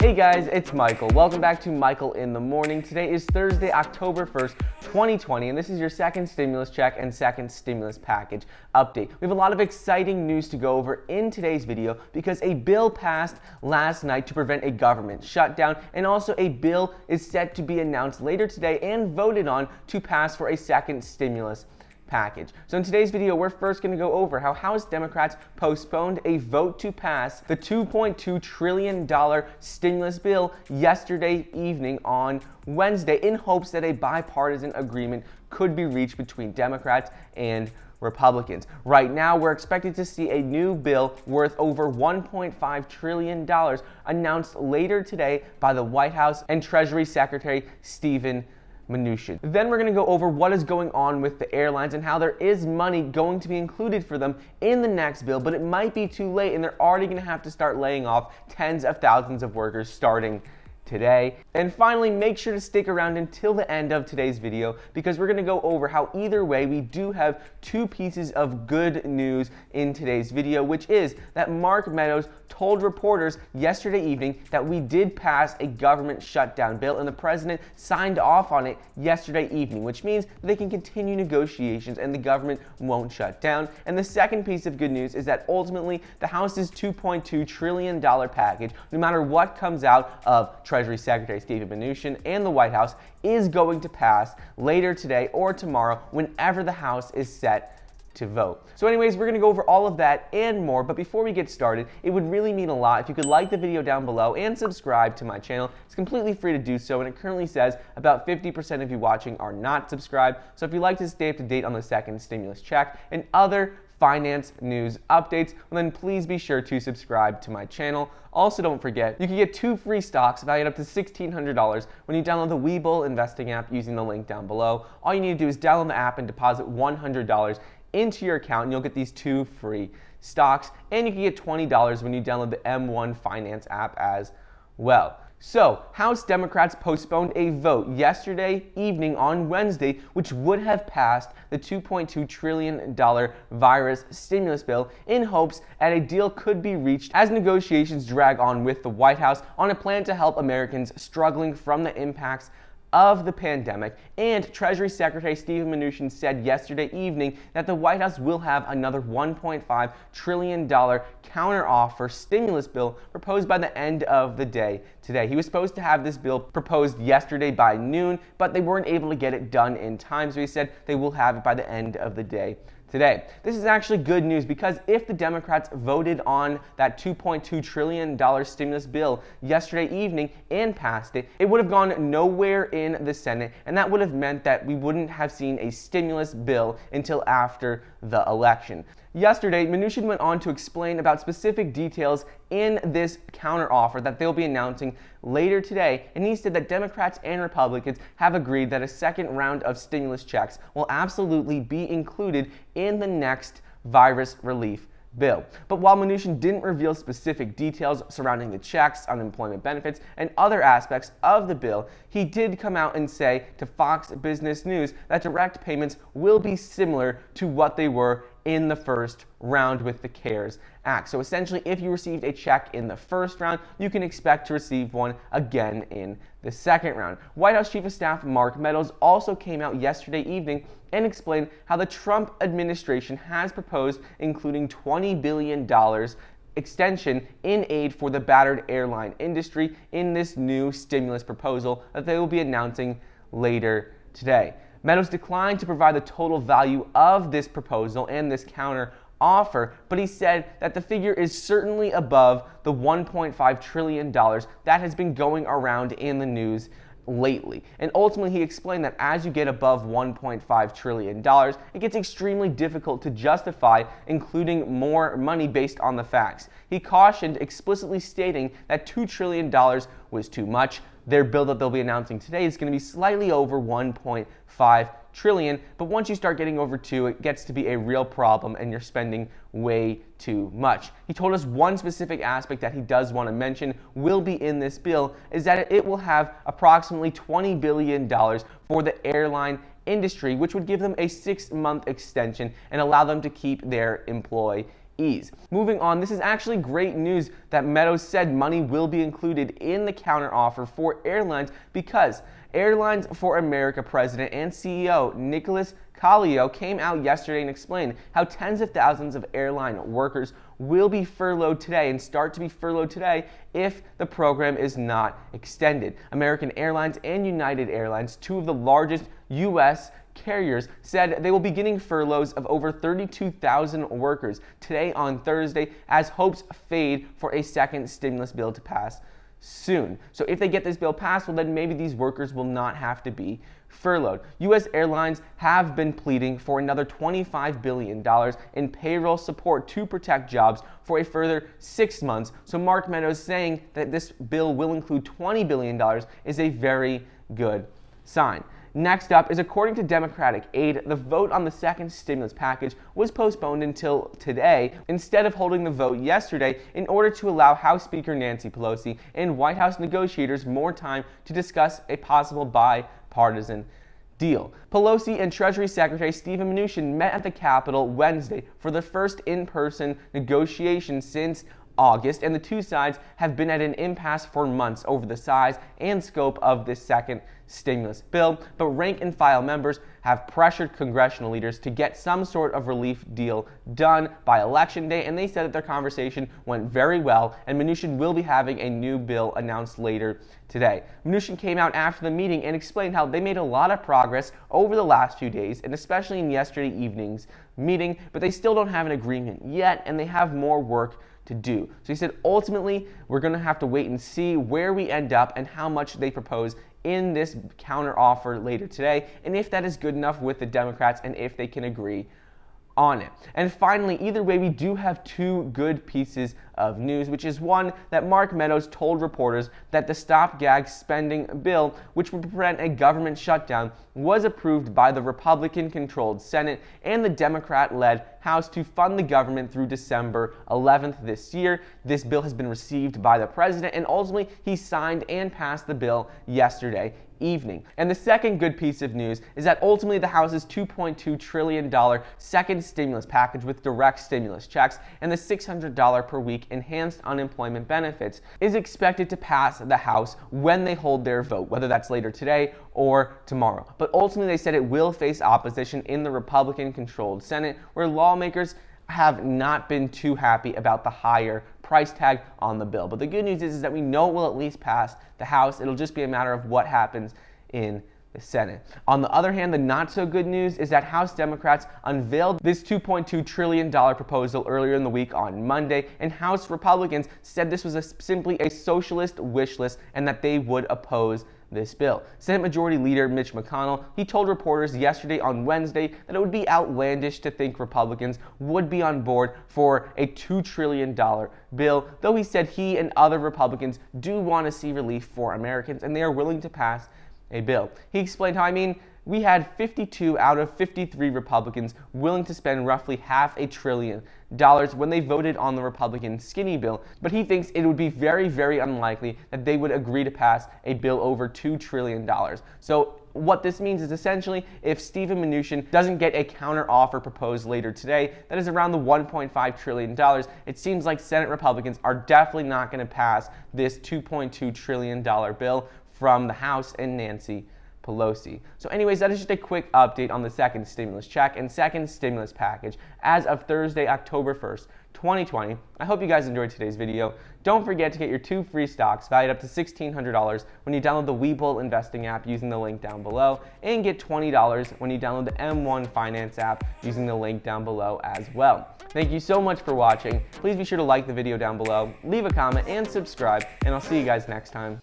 Hey guys, it's Michael. Welcome back to Michael in the Morning. Today is Thursday, October 1st, 2020, and this is your second stimulus check and second stimulus package update. We have a lot of exciting news to go over in today's video because a bill passed last night to prevent a government shutdown, and also a bill is set to be announced later today and voted on to pass for a second stimulus package. So in today's video, we're first going to go over how House Democrats postponed a vote to pass the $2.2 trillion stimulus bill yesterday evening on Wednesday in hopes that a bipartisan agreement could be reached between Democrats and Republicans. Right now, we're expected to see a new bill worth over $1.5 trillion announced later today by the White House and Treasury Secretary Steve Mnuchin. Then we're going to go over what is going on with the airlines and how there is money going to be included for them in the next bill, but it might be too late and they're already going to have to start laying off tens of thousands of workers starting today. And finally, make sure to stick around until the end of today's video because we're going to go over how either way we do have two pieces of good news in today's video, which is that Meadows told reporters yesterday evening that we did pass a government shutdown bill and the president signed off on it yesterday evening, which means they can continue negotiations and the government won't shut down. And the second piece of good news is that ultimately the House's $2.2 trillion package, no matter what comes out of Treasury Secretary Steve Mnuchin and the White House, is going to pass later today or tomorrow whenever the House is set to vote. So anyways, we're going to go over all of that and more, but before we get started, it would really mean a lot if you could like the video down below and subscribe to my channel. It's completely free to do so, and it currently says about 50% of you watching are not subscribed. So if you'd like to stay up to date on the second stimulus check and other finance news updates, well then please be sure to subscribe to my channel. Also, don't forget, you can get 2 free stocks valued up to $1,600 when you download the Webull investing app using the link down below. All you need to do is download the app and deposit $100 into your account and you'll get these 2 free stocks, and you can get $20 when you download the M1 Finance app as well. So, House Democrats postponed a vote yesterday evening on Wednesday, which would have passed the $2.2 trillion virus stimulus bill in hopes that a deal could be reached as negotiations drag on with the White House on a plan to help Americans struggling from the impacts of the pandemic. And Treasury Secretary Steve Mnuchin said yesterday evening that the White House will have another $1.5 trillion counteroffer stimulus bill proposed by the end of the day today. He was supposed to have this bill proposed yesterday by noon, but they weren't able to get it done in time, so he said they will have it by the end of the day today. This is actually good news because if the Democrats voted on that $2.2 trillion stimulus bill yesterday evening and passed it, it would have gone nowhere in the Senate, and that would have meant that we wouldn't have seen a stimulus bill until after the election. Yesterday, Mnuchin went on to explain about specific details in this counteroffer that they'll be announcing later today, and he said that Democrats and Republicans have agreed that a second round of stimulus checks will absolutely be included in the next virus relief bill. But while Mnuchin didn't reveal specific details surrounding the checks, unemployment benefits, and other aspects of the bill, he did come out and say to Fox Business News that direct payments will be similar to what they were in the first round with the CARES Act. So essentially, if you received a check in the first round, you can expect to receive one again in the second round. White House Chief of Staff Meadows also came out yesterday evening and explained how the Trump administration has proposed including $20 billion extension in aid for the battered airline industry in this new stimulus proposal that they will be announcing later today. Meadows declined to provide the total value of this proposal and this counter offer, but he said that the figure is certainly above the $1.5 trillion that has been going around in the news lately. And ultimately, he explained that as you get above $1.5 trillion, it gets extremely difficult to justify including more money based on the facts. He cautioned, explicitly stating that $2 trillion was too much. Their bill that they'll be announcing today is going to be slightly over $1.5 trillion, but once you start getting over 2, it gets to be a real problem and you're spending way too much. He told us one specific aspect that he does want to mention will be in this bill is that it will have approximately $20 billion for the airline industry, which would give them a 6-month extension and allow them to keep their employees ease. Moving on, this is actually great news that Meadows said money will be included in the counteroffer for airlines because Airlines for America President and CEO Nicholas Kallio came out yesterday and explained how tens of thousands of airline workers will be furloughed today and start to be furloughed today if the program is not extended. American Airlines and United Airlines, two of the largest U.S. carriers, said they will be getting furloughs of over 32,000 workers today on Thursday as hopes fade for a second stimulus bill to pass soon. So if they get this bill passed, well, then maybe these workers will not have to be furloughed. U.S. airlines have been pleading for another $25 billion in payroll support to protect jobs for a further 6 months. So Mark Meadows saying that this bill will include $20 billion is a very good sign. Next up is, according to Democratic aid, the vote on the second stimulus package was postponed until today instead of holding the vote yesterday in order to allow House Speaker Nancy Pelosi and White House negotiators more time to discuss a possible bipartisan deal. Pelosi and Treasury Secretary Steve Mnuchin met at the Capitol Wednesday for the first in-person negotiation since August, and the two sides have been at an impasse for months over the size and scope of this second stimulus bill, but rank and file members have pressured congressional leaders to get some sort of relief deal done by Election Day, and they said that their conversation went very well, and Mnuchin will be having a new bill announced later today. Mnuchin came out after the meeting and explained how they made a lot of progress over the last few days, and especially in yesterday evening's meeting, but they still don't have an agreement yet, and they have more work to do. So he said, ultimately, we're going to have to wait and see where we end up and how much they propose in this counteroffer later today, and if that is good enough with the Democrats and if they can agree on it. And finally, either way, we do have two good pieces of news, which is one, that Mark Meadows told reporters that the stopgap spending bill, which would prevent a government shutdown, was approved by the Republican-controlled Senate and the Democrat-led House to fund the government through December 11th this year. This bill has been received by the president, and ultimately he signed and passed the bill yesterday evening. And the second good piece of news is that ultimately the House's $2.2 trillion second stimulus package with direct stimulus checks and the $600 per week enhanced unemployment benefits is expected to pass the House when they hold their vote, whether that's later today or tomorrow. But ultimately they said it will face opposition in the Republican-controlled Senate, where lawmakers have not been too happy about the higher price tag on the bill. But the good news is that we know it will at least pass the House. It'll just be a matter of what happens in the Senate. On the other hand, the not so good news is that House Democrats unveiled this $2.2 trillion proposal earlier in the week on Monday, and House Republicans said this was simply a socialist wish list and that they would oppose this bill. Senate Majority Leader Mitch McConnell, he told reporters yesterday on Wednesday that it would be outlandish to think Republicans would be on board for a $2 trillion bill, though he said he and other Republicans do want to see relief for Americans and they are willing to pass a bill. He explained how, we had 52 out of 53 Republicans willing to spend roughly $500 billion when they voted on the Republican skinny bill, but he thinks it would be very, very unlikely that they would agree to pass a bill over $2 trillion. So what this means is essentially if Steve Mnuchin doesn't get a counteroffer proposed later today that is around the $1.5 trillion, it seems like Senate Republicans are definitely not going to pass this $2.2 trillion bill from the House and Nancy Pelosi. So anyways, that is just a quick update on the second stimulus check and second stimulus package as of Thursday, October 1st, 2020. I hope you guys enjoyed today's video. Don't forget to get your 2 free stocks valued up to $1,600 when you download the Webull investing app using the link down below, and get $20 when you download the M1 Finance app using the link down below as well. Thank you so much for watching. Please be sure to like the video down below, leave a comment, and subscribe, and I'll see you guys next time.